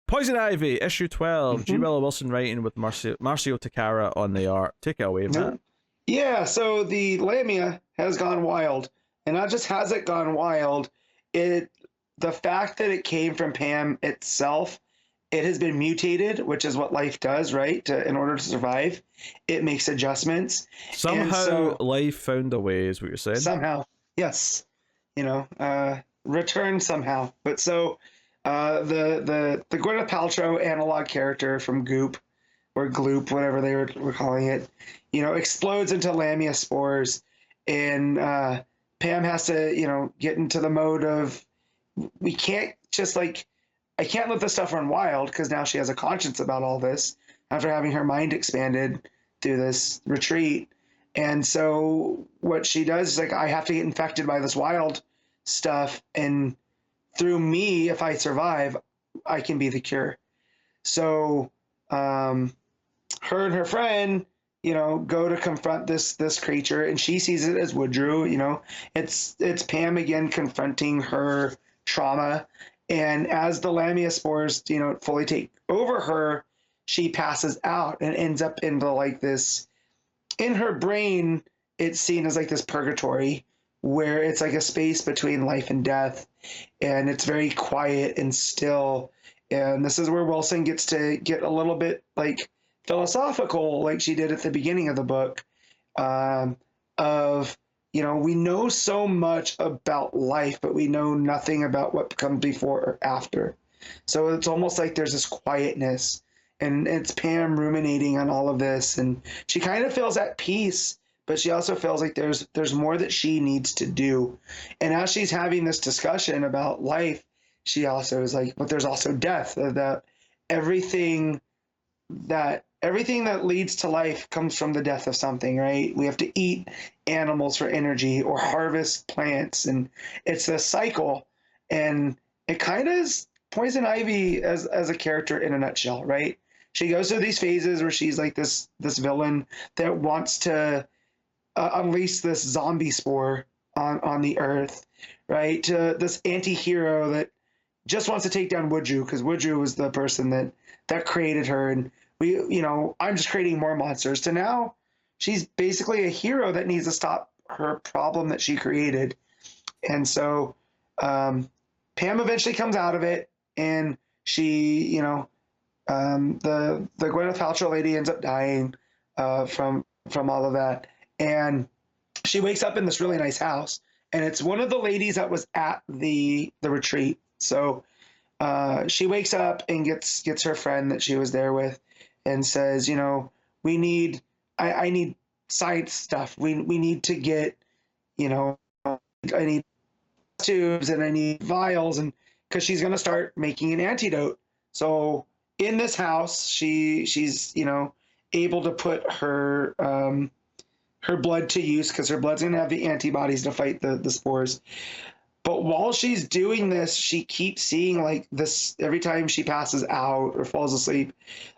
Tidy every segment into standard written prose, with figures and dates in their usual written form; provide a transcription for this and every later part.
Poison Ivy, issue 12. G. Mm-hmm. Willow Wilson writing with Marcio Takara on the art. Take it away, Matt. Yeah, so the Lamia has gone wild, and not just has it gone wild, it the fact that it came from Pam itself, it has been mutated, which is what life does, right? In order to survive, it makes adjustments, and Somehow so life found a way, is what you're saying. somehow, yes, return somehow. But so the Gwyneth Paltrow analog character from Goop or Gloop, whatever they were calling it, explodes into Lamia spores, and Pam has to, get into the mode of we can't just like I can't let this stuff run wild because now she has a conscience about all this after having her mind expanded through this retreat. And so what she does is like, I have to get infected by this wild stuff. And through me, if I survive, I can be the cure. So her and her friend, go to confront this creature, and she sees it as Woodrue. It's Pam again confronting her trauma. And as the Lamia spores, fully take over her, she passes out and ends up into like this. In her brain, it's seen as like this purgatory where it's like a space between life and death, and it's very quiet and still. And this is where Wilson gets to get a little bit like philosophical, like she did at the beginning of the book, of we know so much about life, but we know nothing about what comes before or after. So it's almost like there's this quietness, and it's Pam ruminating on all of this, and she kind of feels at peace, but she also feels like there's more that she needs to do. And as she's having this discussion about life, she also is like, but there's also death. That everything that leads to life comes from the death of something, right? We have to eat animals for energy or harvest plants, and it's a cycle. And it kind of is Poison Ivy as a character in a nutshell, right? She goes through these phases where she's like this villain that wants to unleash this zombie spore on the earth, right? To this anti-hero that just wants to take down Woodrue, because Woodrue was the person that created her, and I'm just creating more monsters. To now, she's basically a hero that needs to stop her problem that she created. And so Pam eventually comes out of it, and she, the Gwyneth Paltrow lady ends up dying from all of that. And she wakes up in this really nice house, and it's one of the ladies that was at the retreat. So she wakes up and gets her friend that she was there with, and says, I need science stuff. We need to get, I need tubes and I need vials, and because she's going to start making an antidote. So in this house, she's able to put her blood to use, because her blood's going to have the antibodies to fight the spores. But while she's doing this, she keeps seeing like this every time she passes out or falls asleep,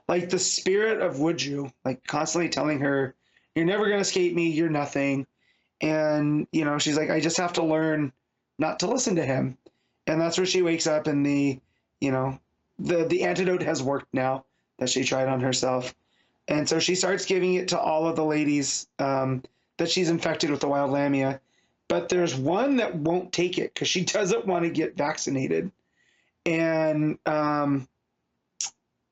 like the spirit of Woodrue, like constantly telling her, "You're never going to escape me. You're nothing." And, she's like, I just have to learn not to listen to him. And that's where she wakes up, and the antidote has worked now that she tried on herself. And so she starts giving it to all of the ladies that she's infected with the wild Lamia. But there's one that won't take it because she doesn't want to get vaccinated. And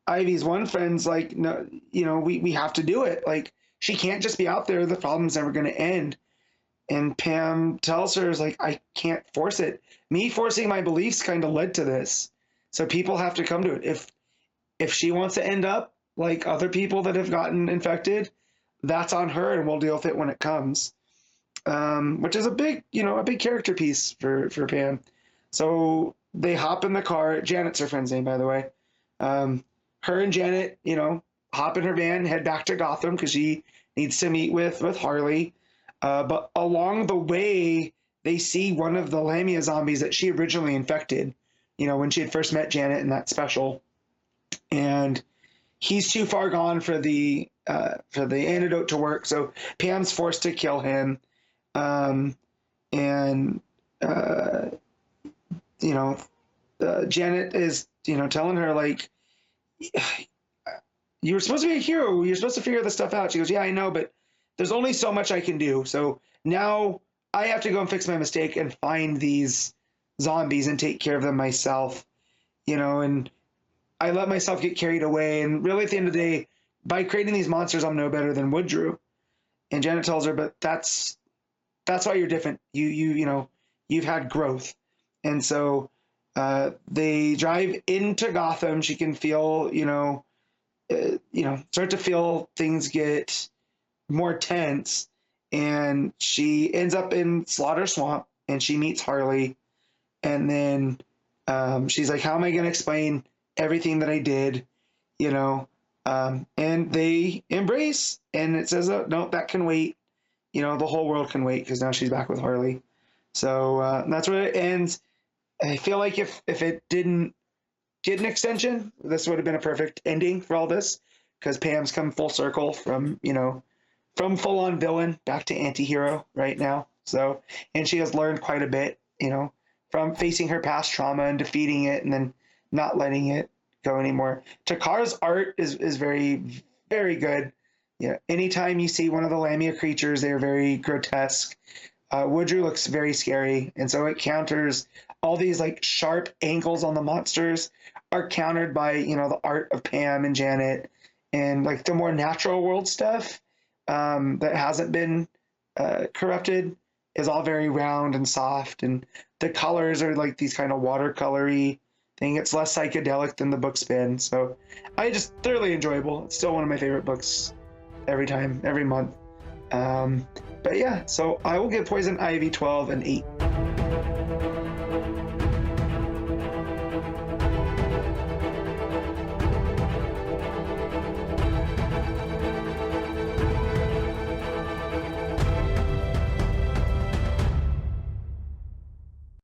Ivy's one friend's like, no, we have to do it. Like, she can't just be out there. The problem's never going to end. And Pam tells her, is like, I can't force it. Me forcing my beliefs kind of led to this. So people have to come to it. If she wants to end up like other people that have gotten infected, that's on her, and we'll deal with it when it comes. Which is a big character piece for Pam. So they hop in the car. Janet's her friend's name, by the way. Her and Janet, hop in her van, head back to Gotham because she needs to meet with Harley. But along the way, they see one of the Lamia zombies that she originally infected, when she had first met Janet in that special. And he's too far gone for the antidote to work. So Pam's forced to kill him. Janet is, telling her, like, you were supposed to be a hero. You're supposed to figure this stuff out. She goes, yeah, I know, but there's only so much I can do. So now I have to go and fix my mistake and find these zombies and take care of them myself, you know, and I let myself get carried away. And really at the end of the day, by creating these monsters, I'm no better than Woodrue. And Janet tells her, but that's why you're different. You know, you've had growth. And so they drive into Gotham. She can feel, start to feel things get more tense. And she ends up in Slaughter Swamp and she meets Harley. And then she's like, how am I going to explain everything that I did? You know, and they embrace, and it says, oh, no, that can wait. You know, the whole world can wait because now she's back with Harley. So that's where it ends. I feel like if it didn't get an extension, this would have been a perfect ending for all this, because Pam's come full circle from, from full-on villain back to anti-hero right now. So, and she has learned quite a bit, from facing her past trauma and defeating it and then not letting it go anymore. Takara's art is very, very good. Yeah, anytime you see one of the Lamia creatures, they're very grotesque. Woodrue looks very scary, and so it counters all these like sharp angles on the monsters are countered by the art of Pam and Janet, and like the more natural world stuff that hasn't been corrupted is all very round and soft, and the colors are like these kind of watercolory thing. It's less psychedelic than the book's been, so I just thoroughly enjoyable. It's still one of my favorite books every time, every month. But yeah, so I will give Poison Ivy 12 and 8.